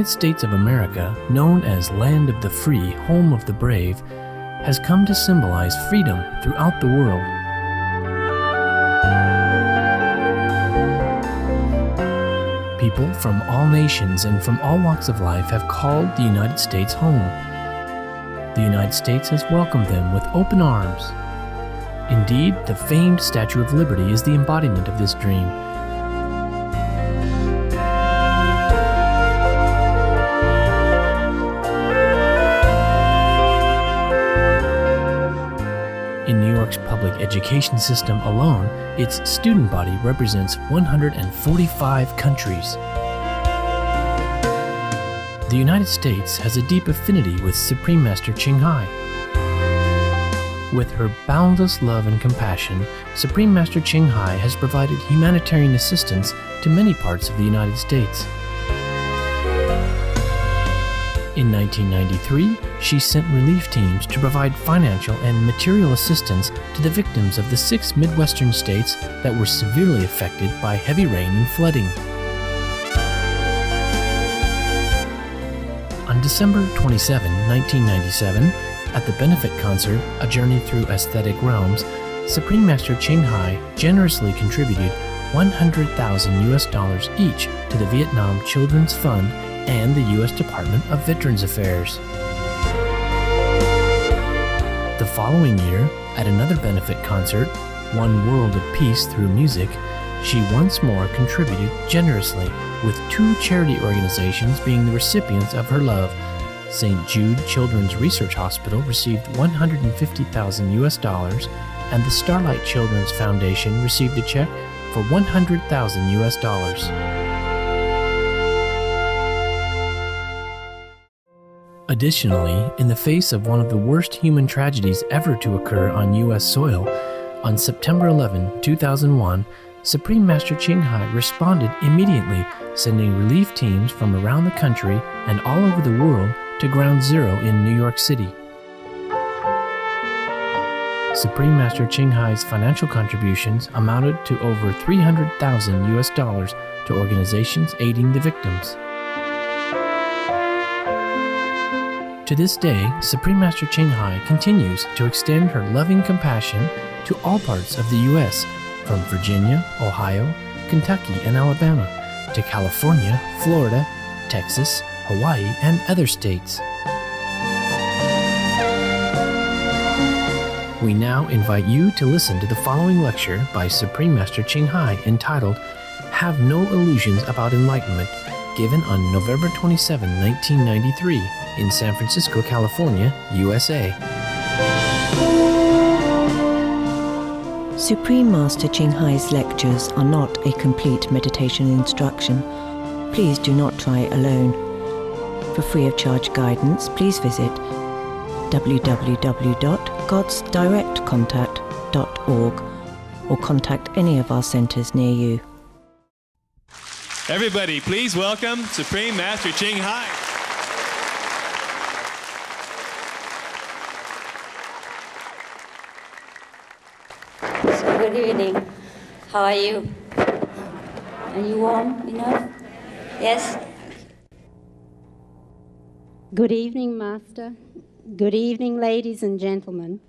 States of America, known as Land of the Free, Home of the Brave, has come to symbolize freedom throughout the world. People from all nations and from all walks of life have called the United States home. The United States has welcomed them with open arms. Indeed, the famed Statue of Liberty is the embodiment of this dream. In New York's public education system alone, its student body represents 145 countries. The United States has a deep affinity with Supreme Master Ching Hai. With her boundless love and compassion, Supreme Master Ching Hai has provided humanitarian assistance to many parts of the United States. In 1993, she sent relief teams to provide financial and material assistance to the victims of the 6 Midwestern states that were severely affected by heavy rain and flooding. On December 27, 1997, at the benefit concert, A Journey Through Aesthetic Realms, Supreme Master Ching Hai generously contributed $100,000 each to the Vietnam Children's Fund and the U.S. Department of Veterans Affairs. The following year, at another benefit concert, One World of Peace Through Music, she once more contributed generously, with 2 charity organizations being the recipients of her love. St. Jude Children's Research Hospital received $150,000, and the Starlight Children's Foundation received a check for $100,000. Additionally, in the face of one of the worst human tragedies ever to occur on U.S. soil, on September 11, 2001, Supreme Master Ching Hai responded immediately, sending relief teams from around the country and all over the world to Ground Zero in New York City. Supreme Master Ching Hai's financial contributions amounted to over $300,000 to organizations aiding the victims. To this day, Supreme Master Ching Hai continues to extend her loving compassion to all parts of the U.S., from Virginia, Ohio, Kentucky, and Alabama, to California, Florida, Texas, Hawaii, and other states. We now invite you to listen to the following lecture by Supreme Master Ching Hai entitled Have No Illusions About Enlightenment, given on November 27, 1993, in San Francisco, California, USA. Supreme Master Ching Hai's lectures are not a complete meditation instruction. Please do not try alone. For free of charge guidance, please visit www.godsdirectcontact.org or contact any of our centers near you. Everybody, please welcome Supreme Master Ching Hai. So good evening. How are you? Are you warm enough? Yes? Good evening, Master. Good evening, ladies and gentlemen.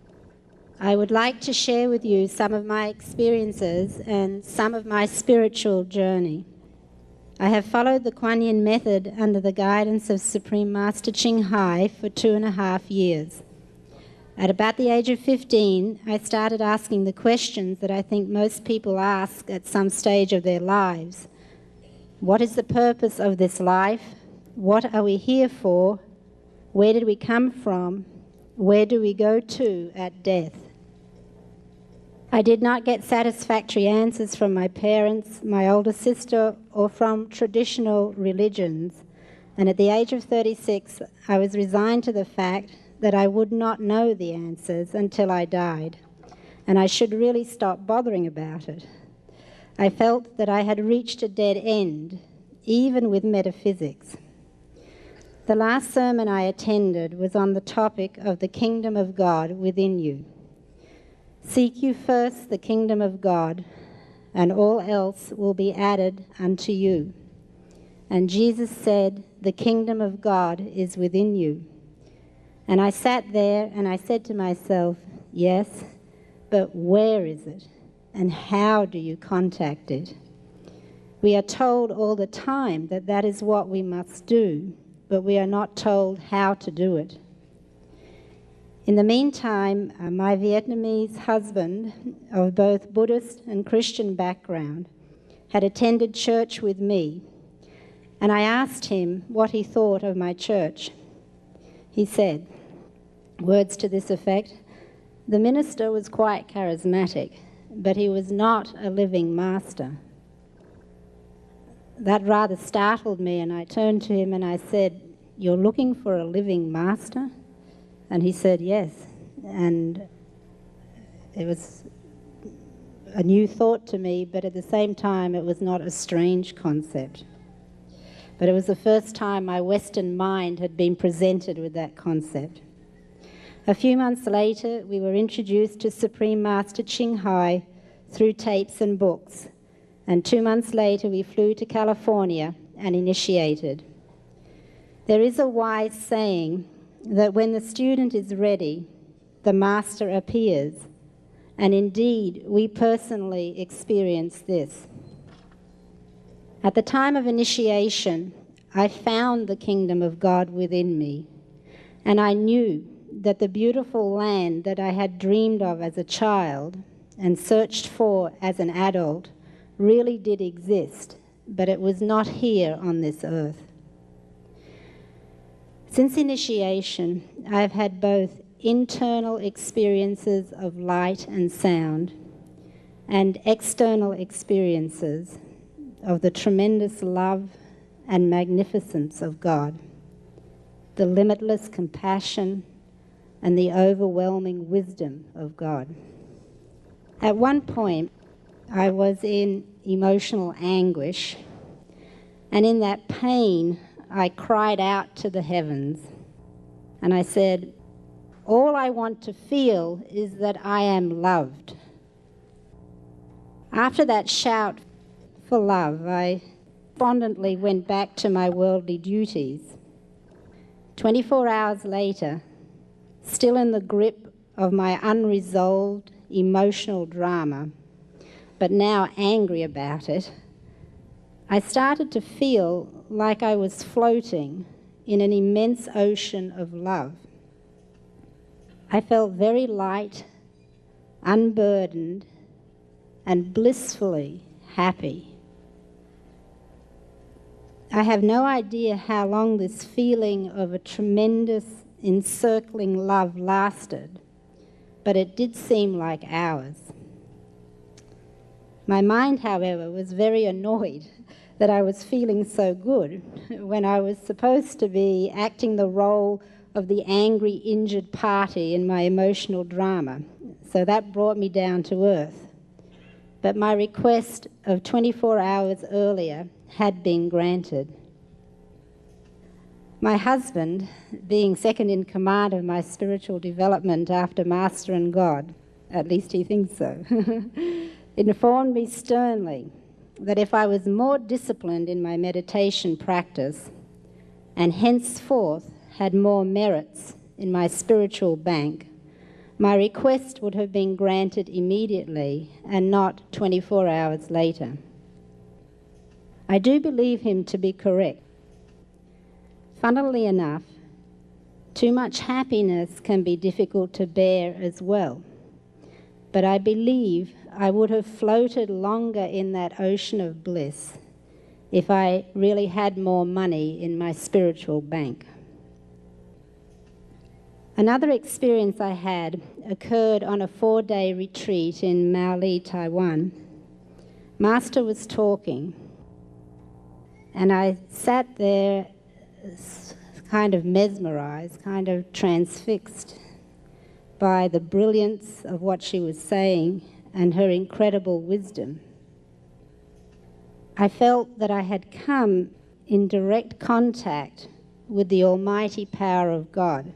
I would like to share with you some of my experiences and some of my spiritual journey. I have followed the Kuan Yin method under the guidance of Supreme Master Ching Hai for 2.5 years. At about the age of 15, I started asking the questions that I think most people ask at some stage of their lives. What is the purpose of this life? What are we here for? Where did we come from? Where do we go to at death? I did not get satisfactory answers from my parents, my older sister, or from traditional religions. And at the age of 36, I was resigned to the fact that I would not know the answers until I died, and I should really stop bothering about it. I felt that I had reached a dead end, even with metaphysics. The last sermon I attended was on the topic of the kingdom of God within you. Seek you first the kingdom of God, and all else will be added unto you. And Jesus said, the kingdom of God is within you. And I sat there and I said to myself, yes, but where is it? And how do you contact it? We are told all the time that that is what we must do, but we are not told how to do it. In the meantime, my Vietnamese husband, of both Buddhist and Christian background, had attended church with me, and I asked him what he thought of my church. He said, words to this effect, the minister was quite charismatic, but he was not a living master. That rather startled me, and I turned to him and I said, you're looking for a living master? And he said, yes. And it was a new thought to me, but at the same time it was not a strange concept. But it was the first time my Western mind had been presented with that concept. A few months later, we were introduced to Supreme Master Ching Hai through tapes and books. And 2 months later, we flew to California and initiated. There is a wise saying that when the student is ready, the master appears. And indeed, we personally experienced this. At the time of initiation, I found the kingdom of God within me, and I knew that the beautiful land that I had dreamed of as a child and searched for as an adult really did exist, but it was not here on this earth. Since initiation, I have had both internal experiences of light and sound and external experiences of the tremendous love and magnificence of God, the limitless compassion and the overwhelming wisdom of God. At one point, I was in emotional anguish, and in that pain, I cried out to the heavens, and I said, all I want to feel is that I am loved. After that shout for love, I despondently went back to my worldly duties. 24 hours later, still in the grip of my unresolved emotional drama, but now angry about it, I started to feel like I was floating in an immense ocean of love. I felt very light, unburdened, and blissfully happy. I have no idea how long this feeling of a tremendous encircling love lasted, but it did seem like hours. My mind, however, was very annoyed that I was feeling so good when I was supposed to be acting the role of the angry, injured party in my emotional drama. So that brought me down to earth. But my request of 24 hours earlier had been granted. My husband, being second in command of my spiritual development after Master and God, at least he thinks so, informed me sternly that if I was more disciplined in my meditation practice and henceforth had more merits in my spiritual bank, my request would have been granted immediately and not 24 hours later. I do believe him to be correct. Funnily enough, too much happiness can be difficult to bear as well. But I believe I would have floated longer in that ocean of bliss if I really had more money in my spiritual bank. Another experience I had occurred on a 4-day retreat in Maoli, Taiwan. Master was talking, and I sat there kind of mesmerized, kind of transfixed by the brilliance of what she was saying and her incredible wisdom. I felt that I had come in direct contact with the almighty power of God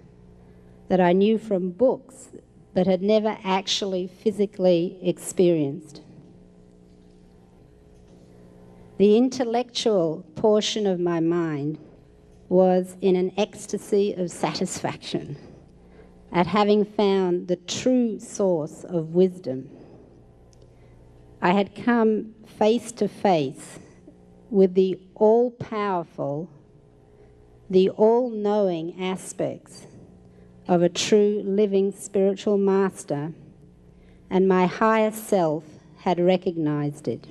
that I knew from books but had never actually physically experienced. The intellectual portion of my mind was in an ecstasy of satisfaction at having found the true source of wisdom. I had come face to face with the all-powerful, the all-knowing aspects of a true living spiritual master, and my higher self had recognized it.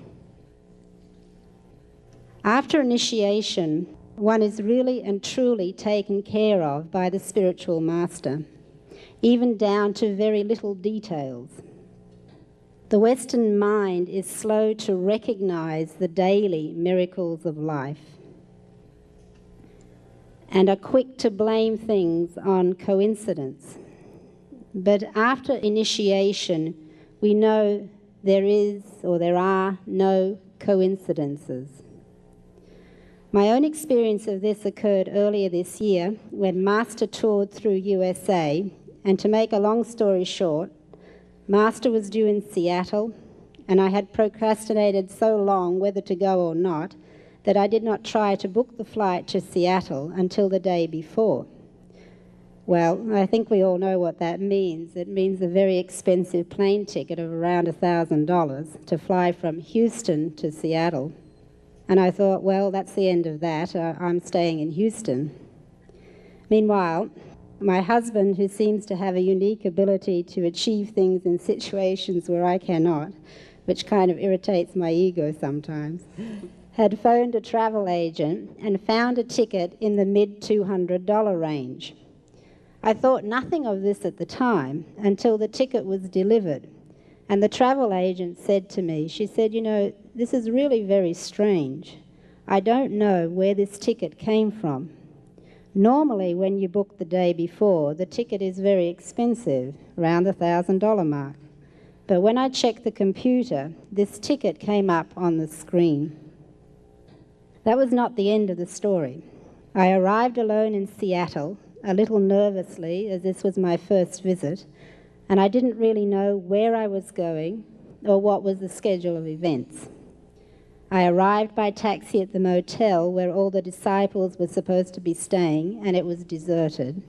After initiation, one is really and truly taken care of by the spiritual master, even down to very little details. The Western mind is slow to recognize the daily miracles of life and are quick to blame things on coincidence. But after initiation, we know there are no coincidences. My own experience of this occurred earlier this year when Master toured through USA, and to make a long story short, Master was due in Seattle, and I had procrastinated so long whether to go or not that I did not try to book the flight to Seattle until the day before. Well, I think we all know what that means. It means a very expensive plane ticket of around $1,000 to fly from Houston to Seattle. And I thought, well, that's the end of that. I'm staying in Houston. Meanwhile, my husband, who seems to have a unique ability to achieve things in situations where I cannot, which kind of irritates my ego sometimes, had phoned a travel agent and found a ticket in the mid-$200 range. I thought nothing of this at the time until the ticket was delivered. And the travel agent said to me, she said, you know, this is really very strange. I don't know where this ticket came from. Normally, when you book the day before, the ticket is very expensive, around the $1,000 mark. But when I checked the computer, this ticket came up on the screen. That was not the end of the story. I arrived alone in Seattle, a little nervously, as this was my first visit, and I didn't really know where I was going or what was the schedule of events. I arrived by taxi at the motel where all the disciples were supposed to be staying, and it was deserted.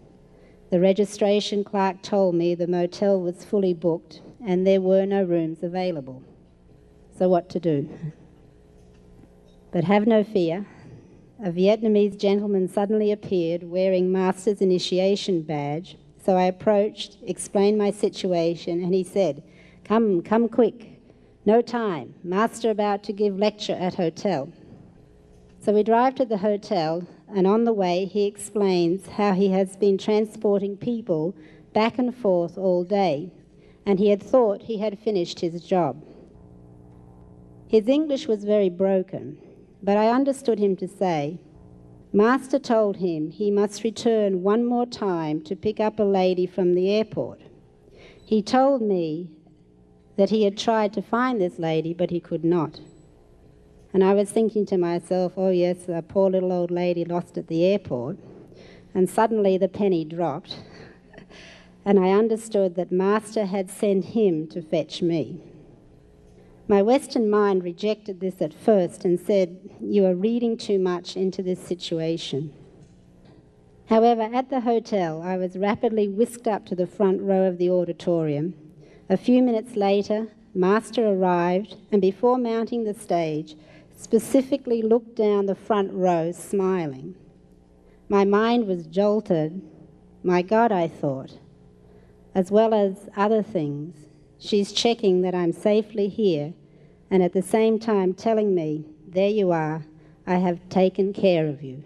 The registration clerk told me the motel was fully booked and there were no rooms available. So what to do? But have no fear. A Vietnamese gentleman suddenly appeared wearing Master's initiation badge. So I approached, explained my situation, and he said, come quick. No time. Master about to give lecture at hotel. So we drive to the hotel, and on the way he explains how he has been transporting people back and forth all day, and he had thought he had finished his job. His English was very broken, but I understood him to say, Master told him he must return one more time to pick up a lady from the airport. He told me that he had tried to find this lady, but he could not. And I was thinking to myself, oh yes, a poor little old lady lost at the airport. And suddenly the penny dropped, and I understood that Master had sent him to fetch me. My Western mind rejected this at first and said, you are reading too much into this situation. However, at the hotel, I was rapidly whisked up to the front row of the auditorium. A few minutes later, Master arrived, and before mounting the stage, specifically looked down the front row, smiling. My mind was jolted. My God, I thought, as well as other things, she's checking that I'm safely here, and at the same time telling me, there you are, I have taken care of you.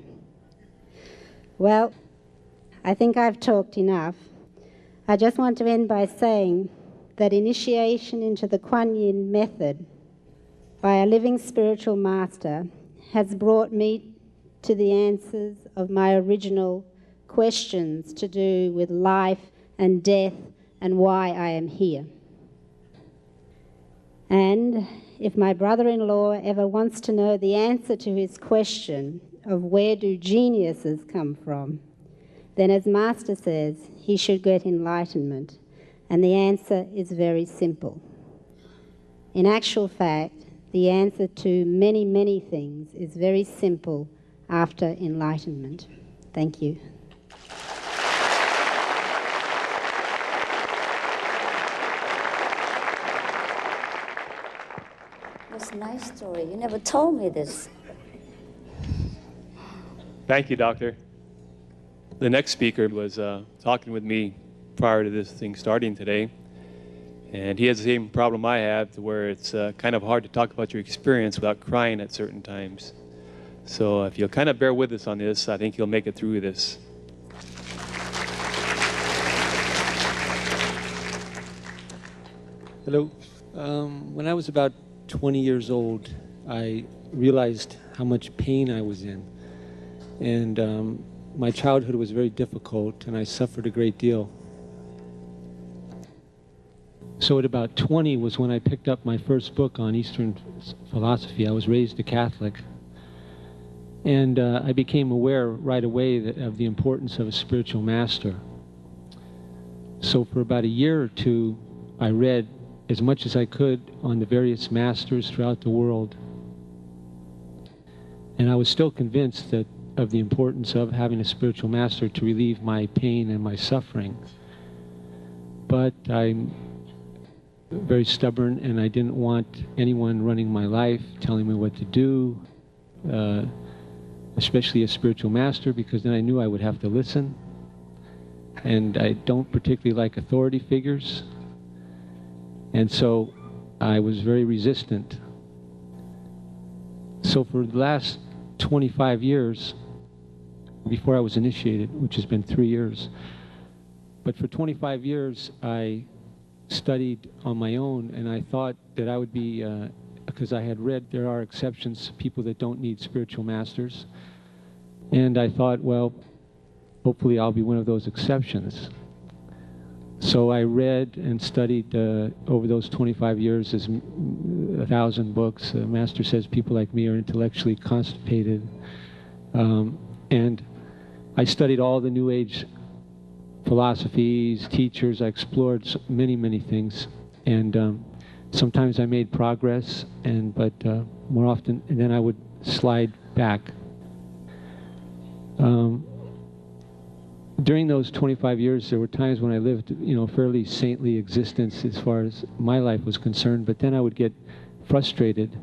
Well, I think I've talked enough. I just want to end by saying that initiation into the Kuan Yin method by a living spiritual master has brought me to the answers of my original questions to do with life and death and why I am here. And if my brother-in-law ever wants to know the answer to his question of where do geniuses come from, then as Master says, he should get enlightenment. And the answer is very simple. In actual fact, the answer to many, many things is very simple after enlightenment. Thank you. That's a nice story. You never told me this. Thank you, Doctor. The next speaker was talking with me prior to this thing starting today, and he has the same problem I have, to where it's kind of hard to talk about your experience without crying at certain times. So if you'll kind of bear with us on this, I think you'll make it through this. Hello. When I was about 20 years old, I realized how much pain I was in. And my childhood was very difficult, and I suffered a great deal. So at about 20 was when I picked up my first book on Eastern philosophy. I was raised a Catholic. And I became aware right away of the importance of a spiritual master. So for about a year or two, I read as much as I could on the various masters throughout the world. And I was still convinced of the importance of having a spiritual master to relieve my pain and my suffering. But I'm very stubborn, and I didn't want anyone running my life, telling me what to do, especially a spiritual master, because then I knew I would have to listen. And I don't particularly like authority figures. And so I was very resistant. So for the last 25 years, before I was initiated, which has been 3 years, but for 25 years I studied on my own, and I thought that I would be, because I had read there are exceptions, people that don't need spiritual masters, and I thought, well, hopefully I'll be one of those exceptions. So I read and studied over those 25 years as 1,000 books. The Master says people like me are intellectually constipated. And I studied all the New Age philosophies, teachers. I explored many, many things. And sometimes I made progress, but more often, and then I would slide back. During those 25 years, there were times when I lived, a fairly saintly existence as far as my life was concerned, but then I would get frustrated,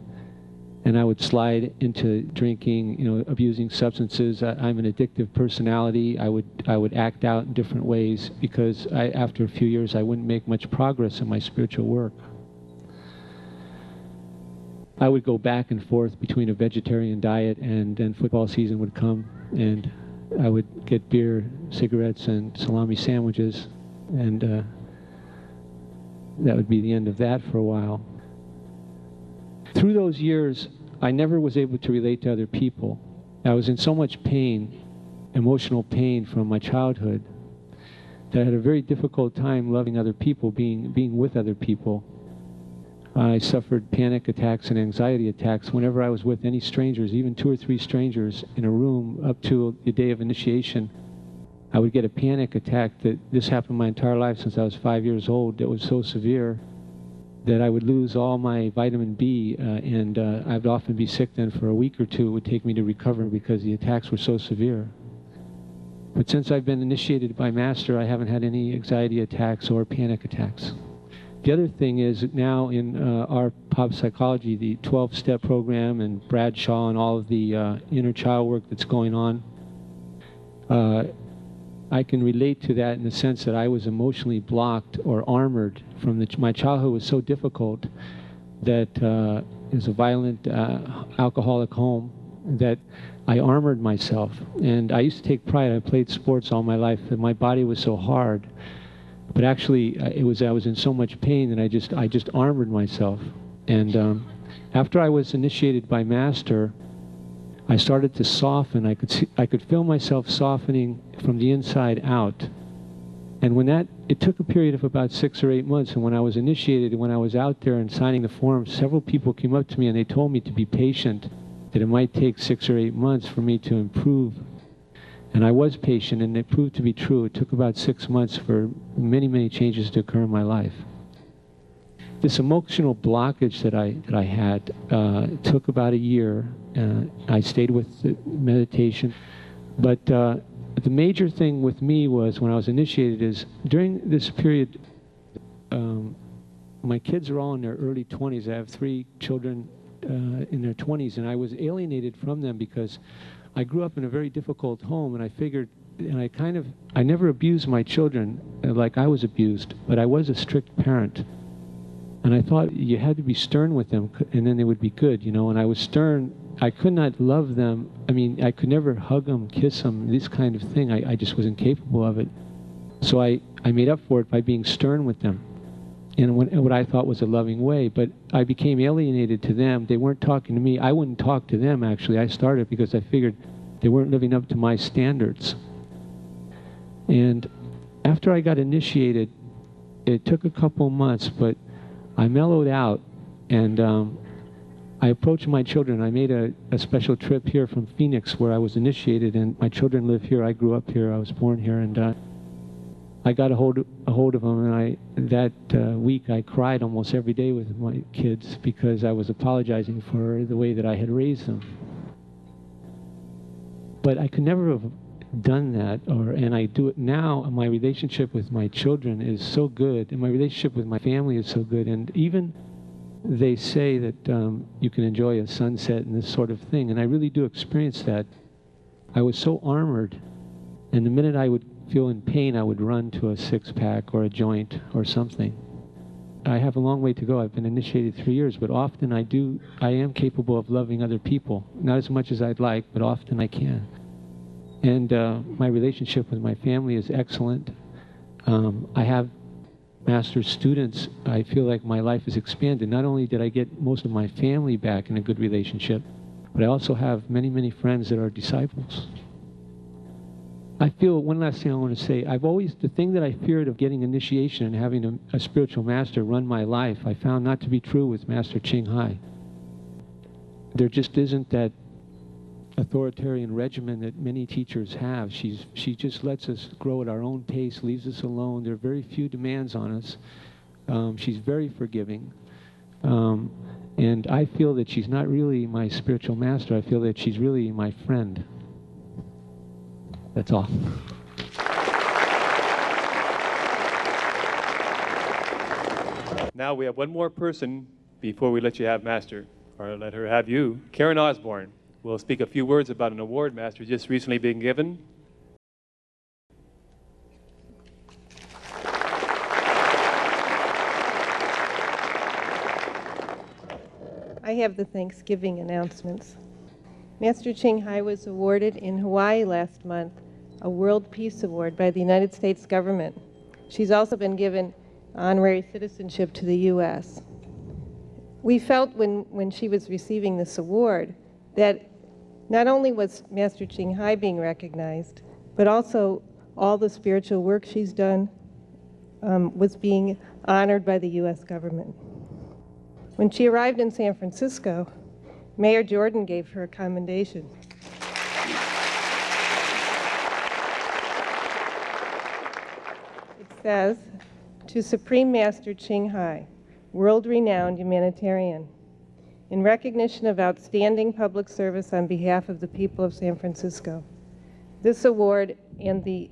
and I would slide into drinking, abusing substances. I'm an addictive personality. I would act out in different ways because after a few years, I wouldn't make much progress in my spiritual work. I would go back and forth between a vegetarian diet, and then football season would come, and I would get beer, cigarettes, and salami sandwiches, and that would be the end of that for a while. Through those years, I never was able to relate to other people. I was in so much pain, emotional pain from my childhood, that I had a very difficult time loving other people, being with other people. I suffered panic attacks and anxiety attacks whenever I was with any strangers, even 2 or 3 strangers in a room up to the day of initiation. I would get a panic attack. This happened my entire life since I was 5 years old. That was so severe that I would lose all my vitamin B, and I'd often be sick then for a week or two. It would take me to recover because the attacks were so severe. But since I've been initiated by Master, I haven't had any anxiety attacks or panic attacks. The other thing is now in our pop psychology, the 12-step program and Bradshaw and all of the inner child work that's going on, I can relate to that in the sense that I was emotionally blocked or armored from my childhood was so difficult that it was a violent alcoholic home that I armored myself. And I used to take pride. I played sports all my life, and my body was so hard. But actually, I was in so much pain that I just armored myself. And after I was initiated by Master, I started to soften. I could feel myself softening from the inside out. And it took a period of about 6 or 8 months. And when I was initiated, when I was out there and signing the forms, several people came up to me and they told me to be patient, that it might take 6 or 8 months for me to improve. And I was patient, and it proved to be true. It took about 6 months for many, many changes to occur in my life. This emotional blockage that I had took about a year. I stayed with the meditation. But the major thing with me was when I was initiated is during this period, my kids are all in their early 20s. I have 3 children in their 20s, and I was alienated from them because I grew up in a very difficult home, and I figured, and I never abused my children like I was abused, but I was a strict parent. And I thought you had to be stern with them, and then they would be good, you know, and I was stern. I could not love them. I mean, I could never hug them, kiss them, this kind of thing. I just wasn't capable of it. So I made up for it by being stern with them in what I thought was a loving way. But I became alienated to them. They weren't talking to me. I wouldn't talk to them, actually. I started because I figured they weren't living up to my standards. And after I got initiated, it took a couple months, but I mellowed out, and I approached my children. I made a special trip here from Phoenix where I was initiated, and my children live here. I grew up here. I was born here, and I got a hold of them, and that week I cried almost every day with my kids because I was apologizing for the way that I had raised them. But I could never have done that, and I do it now. My relationship with my children is so good, and my relationship with my family is so good, and even they say that you can enjoy a sunset and this sort of thing, and I really do experience that. I was so armored, and the minute I would feel in pain, I would run to a six-pack or a joint or something. I have a long way to go. I've been initiated 3 years, but often I am capable of loving other people. Not as much as I'd like, but often I can. And my relationship with my family is excellent. I have master's students. I feel like my life is expanded. Not only did I get most of my family back in a good relationship, but I also have many, many friends that are disciples. I feel, one last thing I want to say, the thing that I feared of getting initiation and having a spiritual master run my life, I found not to be true with Master Ching Hai. There just isn't that authoritarian regimen that many teachers have. She just lets us grow at our own pace, leaves us alone. There are very few demands on us. She's very forgiving. And I feel that she's not really my spiritual master. I feel that she's really my friend. That's all. Now we have one more person before we let you have Master, or let her have you. Karen Osborne will speak a few words about an award Master just recently being given. I have the Thanksgiving announcements. Master Ching Hai was awarded in Hawaii last month a World Peace Award by the United States government. She's also been given honorary citizenship to the U.S. We felt when she was receiving this award that not only was Master Ching Hai being recognized, but also all the spiritual work she's done was being honored by the U.S. government. When she arrived in San Francisco, Mayor Jordan gave her a commendation. It says, "To Supreme Master Ching Hai, world-renowned humanitarian, in recognition of outstanding public service on behalf of the people of San Francisco, this award and the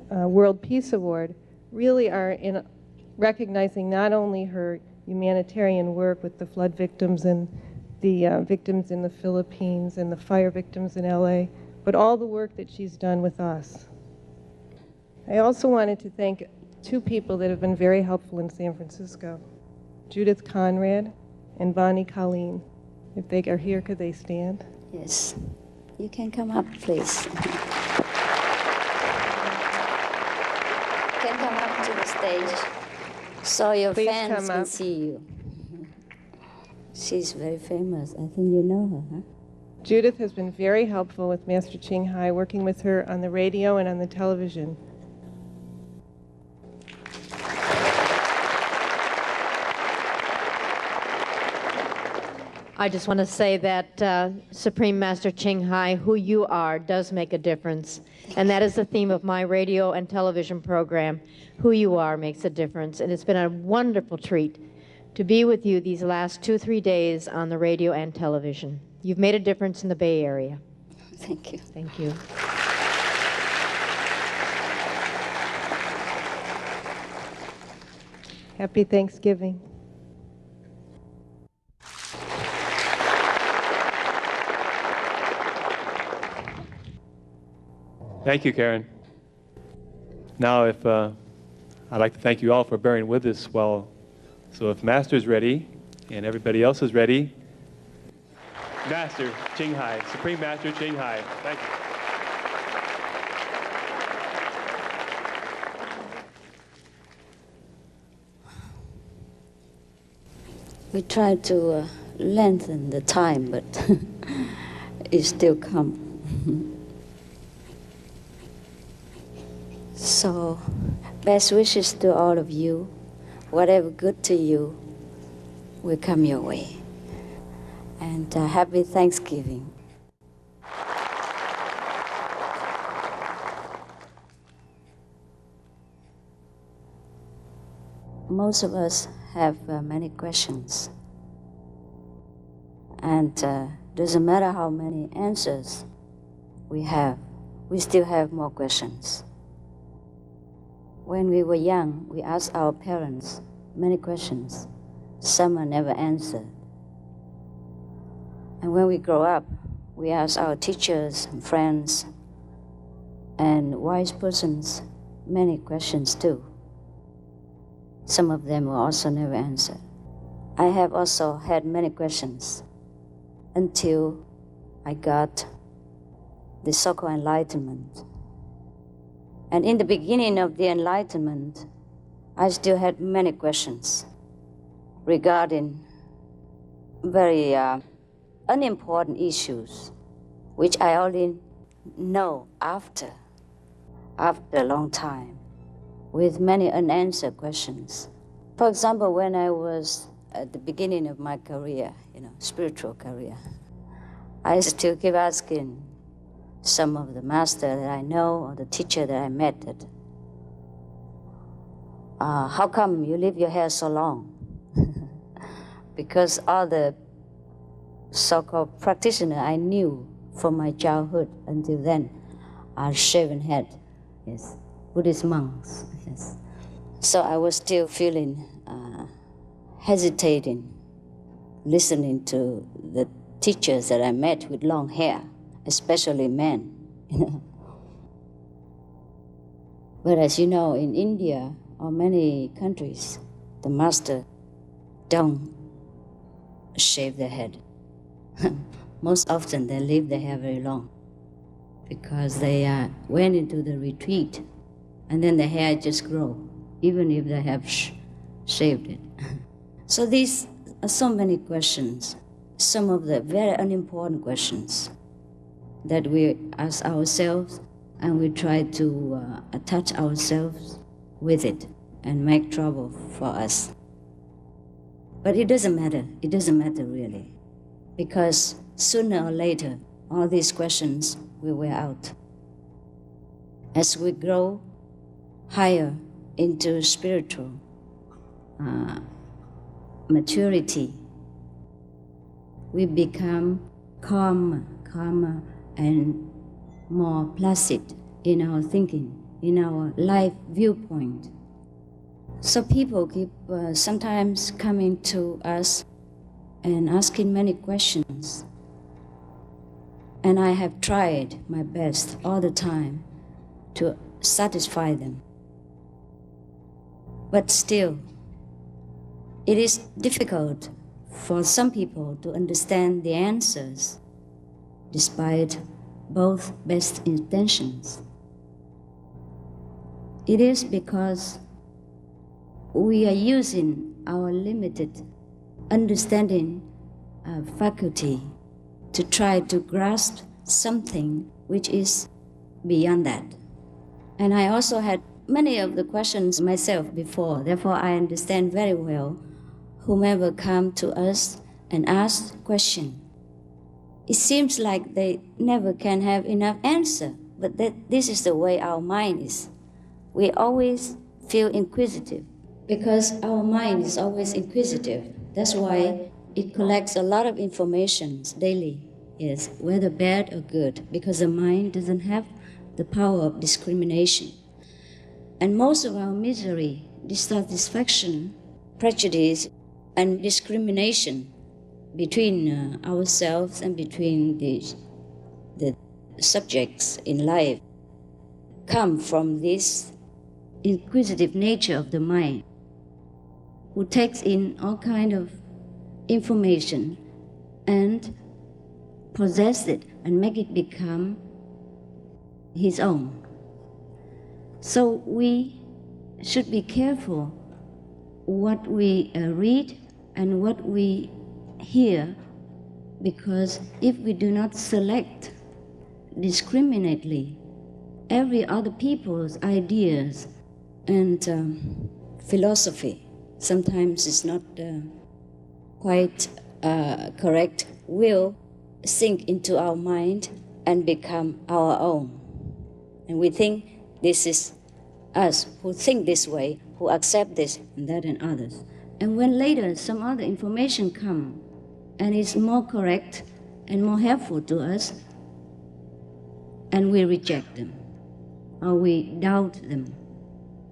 World Peace Award really are in recognizing not only her humanitarian work with the flood victims and the victims in the Philippines and the fire victims in LA, but all the work that she's done with us. I also wanted to thank 2 people that have been very helpful in San Francisco, Judith Conrad and Bonnie Colleen. If they are here, could they stand? Yes. You can come up, please. You can come up to the stage so your Please fans come can up. see you. She's very famous. I think you know her, huh? Judith has been very helpful with Master Ching Hai, working with her on the radio and on the television. I just want to say that Supreme Master Ching Hai, who you are, does make a difference. And that is the theme of my radio and television program. Who you are makes a difference. And it's been a wonderful treat to be with you these last 2-3 days on the radio and television. You've made a difference in the Bay Area. Thank you. Thank you. Happy Thanksgiving. Thank you, Karen. Now, I'd like to thank you all for bearing with us well. So if Master's ready and everybody else is ready, Master Ching Hai, Supreme Master Ching Hai. Thank you. We try to lengthen the time, but it still come. So, best wishes to all of you. Whatever good to you will come your way. And happy Thanksgiving. Most of us have many questions. And doesn't matter how many answers we have, we still have more questions. When we were young, we asked our parents many questions. Some are never answered. And when we grow up, we ask our teachers and friends and wise persons many questions too. Some of them were also never answered. I have also had many questions until I got the so-called enlightenment. And in the beginning of the enlightenment, I still had many questions regarding very unimportant issues, which I only know after a long time, with many unanswered questions. For example, when I was at the beginning of my career, spiritual career, I still keep asking some of the master that I know or the teacher that I met that, how come you leave your hair so long? Because all the so-called practitioners I knew from my childhood until then are shaven head, yes, Buddhist monks, yes. So I was still feeling hesitating, listening to the teachers that I met with long hair, especially men. But as you know, in India or many countries, the master don't shave their head. Most often they leave their hair very long because they went into the retreat and then the hair just grow, even if they have shaved it. So these are so many questions, some of the very unimportant questions that we ask ourselves, and we try to attach ourselves with it and make trouble for us. But it doesn't matter really, because sooner or later, all these questions will wear out. As we grow higher into spiritual maturity, we become calmer and more placid in our thinking, in our life viewpoint. So people keep sometimes coming to us and asking many questions. And I have tried my best all the time to satisfy them. But still, it is difficult for some people to understand the answers, despite both best intentions. It is because we are using our limited understanding faculty to try to grasp something which is beyond that. And I also had many of the questions myself before, therefore I understand very well whomever come to us and ask question. It seems like they never can have enough answer, but this is the way our mind is. We always feel inquisitive because our mind is always inquisitive. That's why it collects a lot of information daily, yes, whether bad or good, because the mind doesn't have the power of discrimination. And most of our misery, dissatisfaction, prejudice and discrimination between ourselves and between the subjects in life come from this inquisitive nature of the mind, who takes in all kind of information and possess it and make it become his own. So we should be careful what we read and what we hear, because if we do not select discriminately every other people's ideas and philosophy, sometimes it's not quite correct, will sink into our mind and become our own. And we think this is us who think this way, who accept this and that and others. And when later some other information come and is more correct and more helpful to us, and we reject them or we doubt them,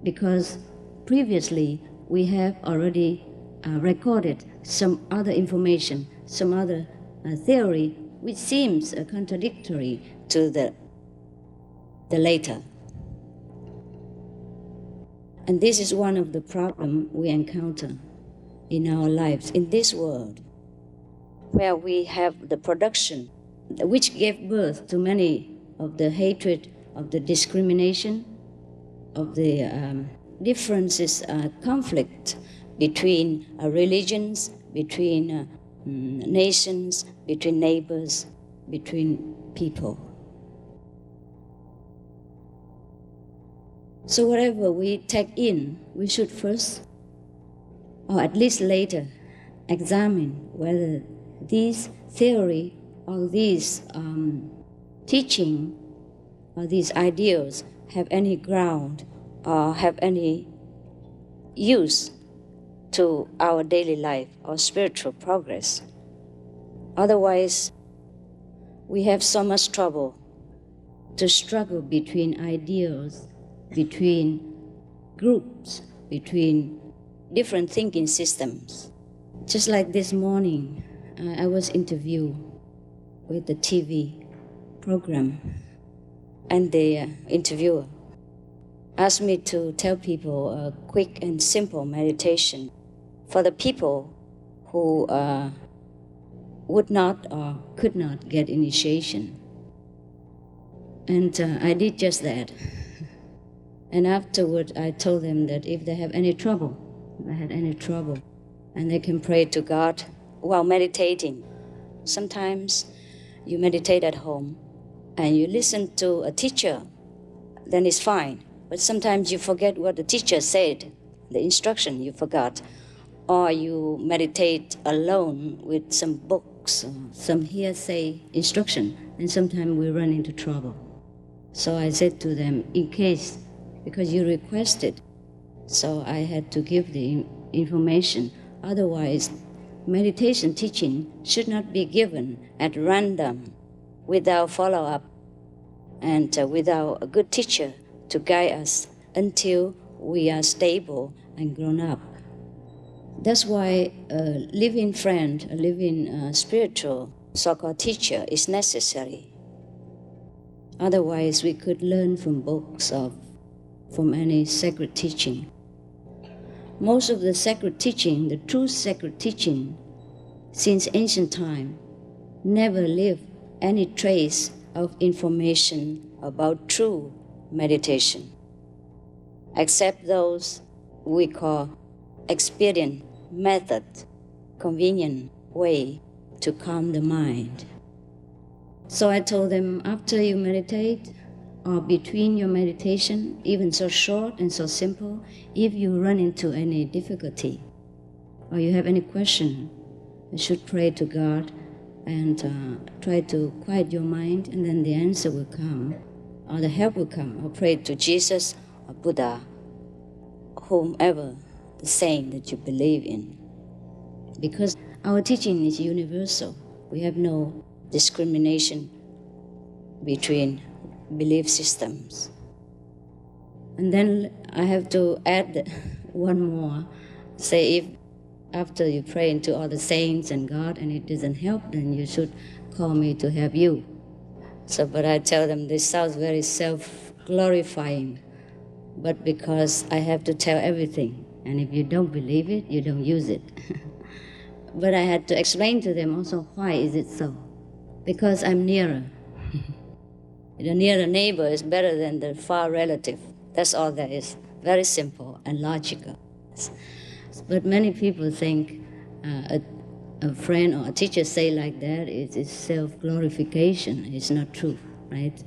because previously we have already recorded some other information, some other theory which seems contradictory to the later. And this is one of the problems we encounter in our lives, in this world, where we have the production which gave birth to many of the hatred, of the discrimination, of the differences, conflict between religions, between nations, between neighbors, between people. So whatever we take in, we should first, or at least later, examine whether these theory or these teaching or these ideals have any ground or have any use to our daily life or spiritual progress. Otherwise, we have so much trouble to struggle between ideals, between groups, between different thinking systems. Just like this morning, I was interviewed with the TV program, and the interviewer asked me to tell people a quick and simple meditation for the people who would not or could not get initiation. And I did just that. And afterward, I told them that if they have any trouble, and they can pray to God while meditating. Sometimes you meditate at home and you listen to a teacher, then it's fine. But sometimes you forget what the teacher said, the instruction you forgot. Or you meditate alone with some books, some hearsay instruction, and sometimes we run into trouble. So I said to them, in case, because you requested, so I had to give the information. Otherwise, meditation teaching should not be given at random, without follow-up, and without a good teacher to guide us until we are stable and grown up. That's why a living friend, a living spiritual so-called teacher is necessary. Otherwise, we could learn from books or from any sacred teaching. Most of the sacred teaching, the true sacred teaching, since ancient time, never left any trace of information about true meditation, except those we call expedient method, convenient way to calm the mind. So I told them, after you meditate, or between your meditation, even so short and so simple, if you run into any difficulty or you have any question, you should pray to God and try to quiet your mind, and then the answer will come, or the help will come, or pray to Jesus or Buddha, whomever, the saint that you believe in. Because our teaching is universal. We have no discrimination between belief systems. And then I have to add one more. Say, if after you pray into all the saints and God and it doesn't help, then you should call me to help you. So, but I tell them this sounds very self-glorifying, but because I have to tell everything, and if you don't believe it, you don't use it. But I had to explain to them also why is it so. Because I'm nearer. The nearer neighbor is better than the far relative. That's all there is. Very simple and logical. But many people think a friend or a teacher say like that is self-glorification. It's not true, right?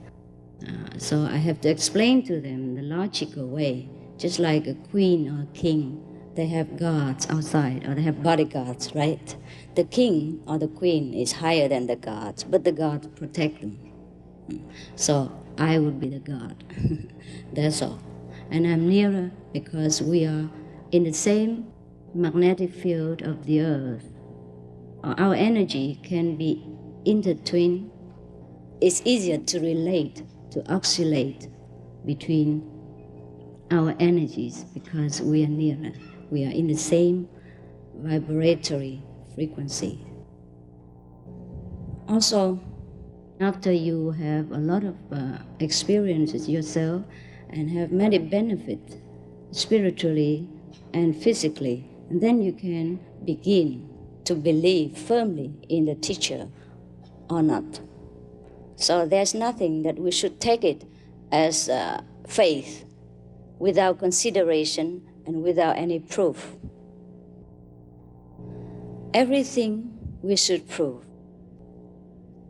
So I have to explain to them the logical way. Just like a queen or a king, they have guards outside, or they have bodyguards, right? The king or the queen is higher than the guards, but the guards protect them. So I would be the guard. That's all. And I'm nearer because we are in the same magnetic field of the earth. Our energy can be intertwined. It's easier to relate, to oscillate between our energies because we are nearer. We are in the same vibratory frequency. Also, after you have a lot of experiences yourself and have many benefits spiritually and physically, and then you can begin to believe firmly in the teacher or not. So there's nothing that we should take it as faith without consideration and without any proof. Everything we should prove,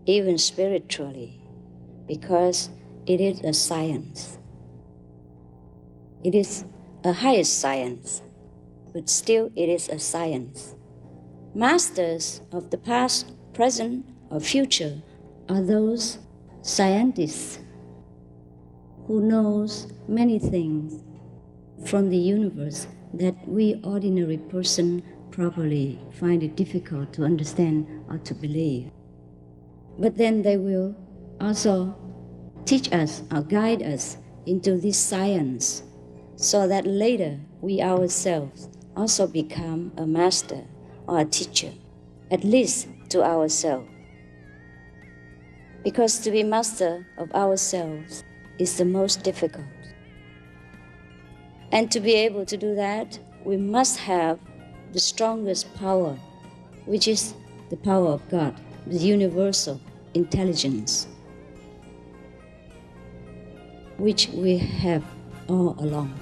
even spiritually, because it is a science. It is a highest science, but still it is a science. Masters of the past, present, or future are those scientists who knows many things from the universe that we ordinary person probably find it difficult to understand or to believe. But then they will also teach us or guide us into this science so that later we ourselves also become a master or a teacher, at least to ourselves. Because to be master of ourselves is the most difficult. And to be able to do that, we must have the strongest power, which is the power of God, the universal intelligence, which we have all along.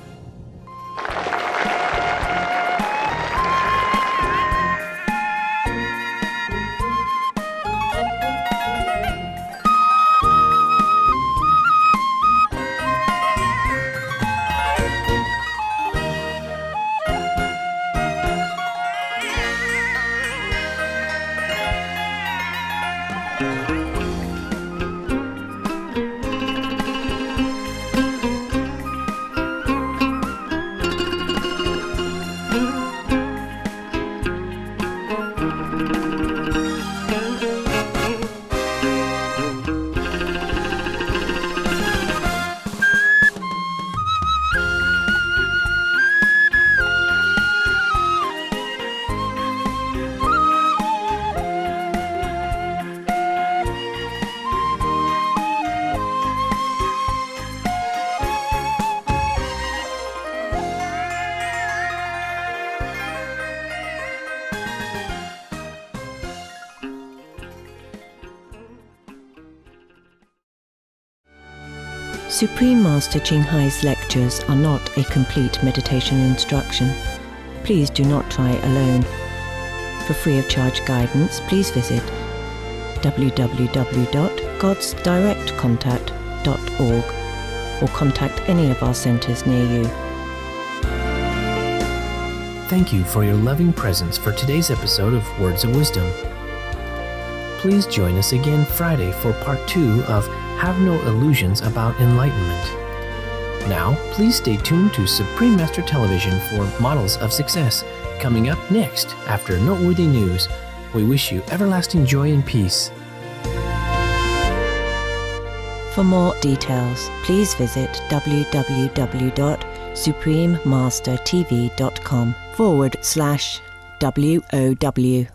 Supreme Master Ching Hai's lectures are not a complete meditation instruction. Please do not try alone. For free of charge guidance, please visit www.godsdirectcontact.org or contact any of our centers near you. Thank you for your loving presence for today's episode of Words of Wisdom. Please join us again Friday for part 2 of Have No Illusions About Enlightenment. Now, please stay tuned to Supreme Master Television for Models of Success, coming up next after Noteworthy News. We wish you everlasting joy and peace. For more details, please visit www.suprememastertv.com/ WOW.